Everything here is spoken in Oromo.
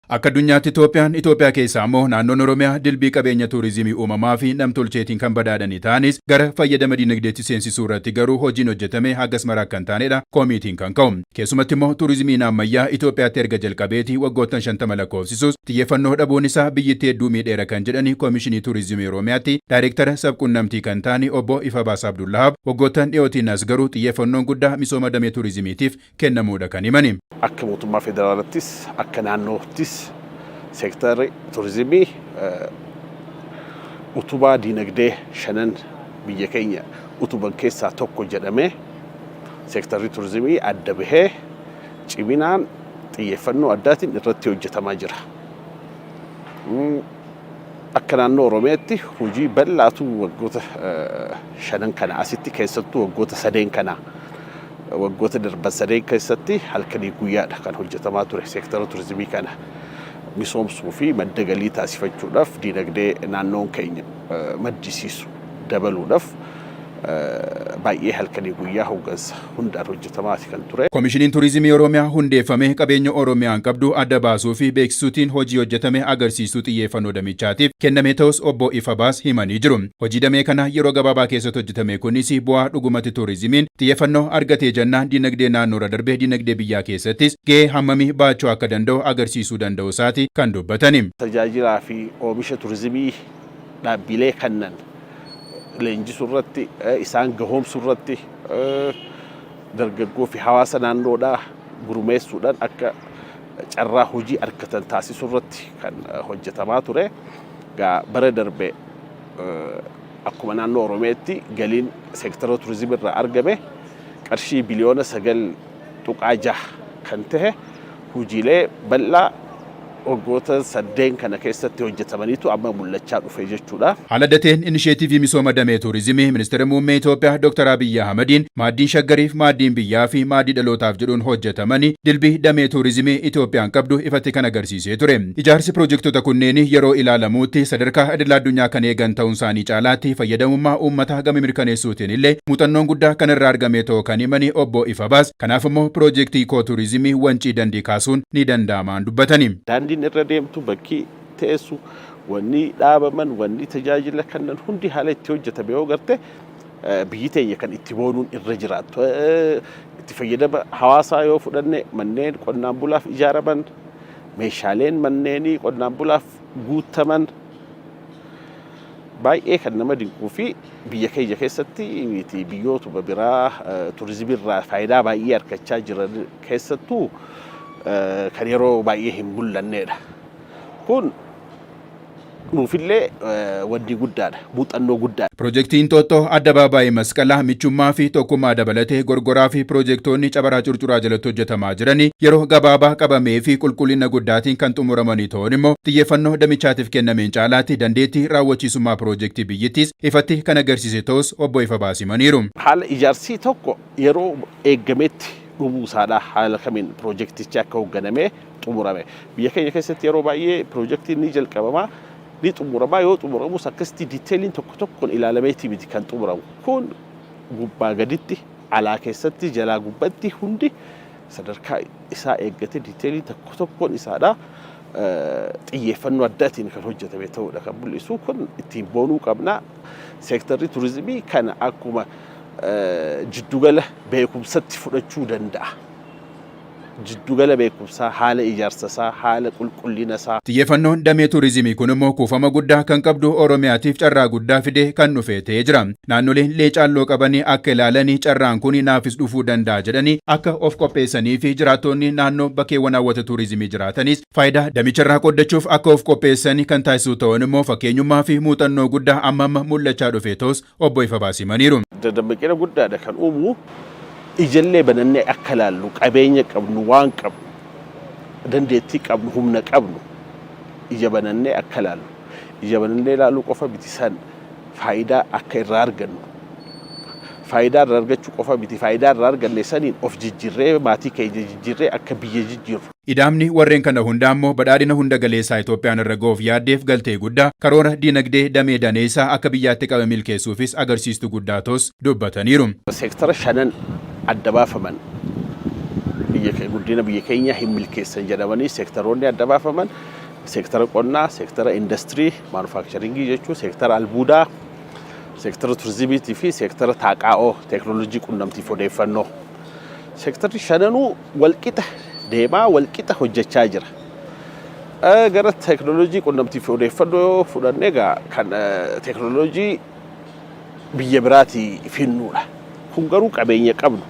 Akka addunyaatti Itoophiyaa keessaa immoo naannoon Oromiyaa dilbii qabeenya tuurizimii uumamaa fi namtolcheetiin kan badhaadhanii ta'anis gara fayyadama dinagdeetti seensisuu irratti garuu hojiin hojjetame hagas maraa kan taanedha koomiitiin kan ka'u. Keessumatti immoo tuurizimiin ammayyaa Itoophiyaatti erga jalqabeetii waggoottan 50 lakkoofsisus xiyyeeffannoo dhabuun isaa biyyittii hedduu miidheera kan jedhani Koomishinii Tuurizimii Oromiyaatti Daayireektara sabquunnamtii kan ta'ani obbo Ifabaas Abdullahaab waggoottan dhiyootiin as garuu xiyyeeffannoon guddaa misooma damee tuurizimiitiif kennamuudha kan himani. Akka mootummaa federaalattis akka naannoottis seektarri tuurizimii utubaa dinagdee shanan biyya keenya utuban keessaa tokko jedhamee seektarri tuurizimii adda bahee ciminaan xiyyeeffannoo addaatiin irratti hojjetamaa jira. Akka naannoo Oromiyaatti hojii bal'aatu waggoota shanan kana asitti keessattuu waggoota sadeen kana waggoota darban sadeen keessatti halkanii guyyaadha kan hojjetamaa ture seektara tuurizimii kana misoomsuu fi madda galii taasifachuudhaaf dinagdee naannoon keenya maddisiisu dabaluudhaaf baay'ee halkanii guyyaa hoggansa hundaan hojjetamaati kan ture. Koomishiniin Tuurizimii Oromiyaa hundeeffamee qabeenya Oromiyaan qabdu adda baasuu fi beeksisuutiin hojii hojjetame agarsiisuu xiyyeeffannoo damichaatiif kenname ta'us obbo Ifabaas himanii jiru. Hojii damee kana yeroo gabaabaa keessatti hojjetame kunis bu'aa dhugumatti tuurizimiin xiyyeeffannoo argatee jennaan dinagdee naannoorra darbee dinagdee biyyaa keessattis gahee hammamii baachuu akka danda'u agarsiisuu danda'u isaati kan dubbatani. Tajaajilaa fi oomisha tuurizimii dhaabbilee kannan leenjisuu irratti isaan gahoomsuu irratti dargaggoo fi hawaasa naannoodhaa gurmeessuudhaan akka carraa hojii argatan taasisuu irratti kan hojjetamaa ture. Bara darbe akkuma naannoo Oromiyaatti galiin seektara tuurizimii irraa argame qarshii biliyoona 9.6 kan ta'e hojiilee bal'aa waggoota sadeen kana keessatti hojjetamaniitu amma mul'achaa dhufe jechuudha. Haala dateen inisheetiivii misooma damee tuurizimii ministeera muummee Itoophiyaa Dr. Abiyyi Ahmadiin maaddiin shaggariif maaddiin biyyaa fi maaddii dhalootaaf jedhuun hojjetamanii dilbii damee tuurizimii Itoophiyaan qabdu ifatti kan agarsiisee ture. Ijaarsi piroojektota kunneen yeroo ilaalamuutti sadarkaa idil addunyaa kan eegan ta'uun isaanii caalaatti fayyadamummaa uummataa gama mirkaneessuutiin illee muuxannoon guddaa kan irraa argame ta'uu kan himani obbo Ifabaas. Kanaaf immoo piroojeektii ikootuurizimii wancii dandii kaasuun ni danda'amaan dubbatani. Irra deemtu bakki teessu wanni dhaabaman wanni tajaajila kannan hundi haala itti hojjetame yoo garte biyyi teenya kan itti boonuun irra jiraattu itti fayyadama hawaasaa yoo fudhanne manneen qonnaan bulaaf ijaaraman meeshaaleen manneenii qonnaan bulaaf guutaman baay'ee kan nama dinquu fi biyya keenya keessatti biyyoota biraa tuurizimii irraa faayidaa baay'ee argachaa jiran keessattuu kan yeroo baay'ee hin mul'annedha. Kun nuufillee wanni guddaadha, muuxannoo guddaadha. Piroojeektiin Xooxxoo Addabaabaayii Masqalaa michummaa fi tokkummaa dabalatee gorgoraa fi piroojeektoonni cabaraa curcuraa jalatti hojjetamaa jiranii yeroo gabaabaa qabamee fi qulqullina guddaatiin kan xumuramanii ta'uun immoo xiyyeeffannoo damichaatiif kennameen caalaatti dandeettii raawwachiisummaa piroojeektii biyyittiis ifatti kan agarsiise ta'us obbo Ifabaas himaniiru. Haala ijaarsi tokko yeroo eeggametti dhubuusaadha haala kamiin piroojeektichi akka hoogganamee xumurame. Biyya keenya keessatti yeroo baay'ee piroojeektiin ni jalqabamaa ni xumuramaa yoo xumuramus akkasitti diiteeliin tokko tokkoon ilaalameetii miti kan xumuramu. Kun gubbaa gaditti alaa keessatti jalaa gubbatti hundi sadarkaa isaa eeggate diiteeliin tokko tokkoon isaadha xiyyeeffannoo addaatiin kan hojjetame ta'uudha kan mul'isu. Kun ittiin boonuu qabna. Seektarri tuurizimii kana akkuma jiddugala beekumsatti fudhachuu danda'a. Jiddugala beekumsaa haala ijaarsasaa haala qulqullinasaa. Xiyyeeffannoon damee tuurizimii kun immoo kuufama guddaa kan qabdu Oromiyaatiif carraa guddaa fidee kan dhufee ta'ee jira. Naannoleen leecaalloo qabanii akka ilaalanii carraan kun naafis dhufuu danda'a jedhanii akka of qopheessanii fi jiraattonni naannoo bakkeewwan hawwata tuurizimii jiraatanis faayidaa damicharraa qoodachuuf akka of qopheessanii kan taasisu ta'uun immoo fakkeenyummaa fi muuxannoo guddaa amma mul'achaa dhufee ta'us obbo Ifabaas himaniiru. Dammaqina guddaadha kan uumu. Ijallee banannee akka laallu qabeenya qabnu waan qabnu dandeettii qabnu humna qabnu ija banannee akka laallu ija banannee laallu qofa biti san faayidaa akka irraa argannu faayidaa irraa argachuu qofa biti faayidaa irraa arganne saniin of jijjiirree maatii keenya jijjiirree akka biyya jijjiirru. Idaamni warreen kana hundaa immoo badhaadhina hunda galeessaa Itoophiyaan irra ga'uuf yaaddeef galtee guddaa karoora dinagdee damee daneessaa akka biyyaatti qabe milkeessuufis agarsiistuu guddaa ta'us dubbataniiru. Seektara shanan adda baafaman guddina biyya keenya hin milkeessan jedhamanii seektaroonni adda baafaman seektara qonnaa, seektara industirii, maanufaakscharingii jechuun seektara albuudaa, seektara turizimiitii fi seektara taaqaa'oo teeknooloojii qunnamtiif odeeffannoo. Seektarri shananuu walqixa deemaa walqixa hojjechaa jira. Gara teeknooloojii qunnamtiif odeeffannoo fudhannee kan teeknooloojii biyya biraatii finnuudha. Kun garuu qabeenya qabnu.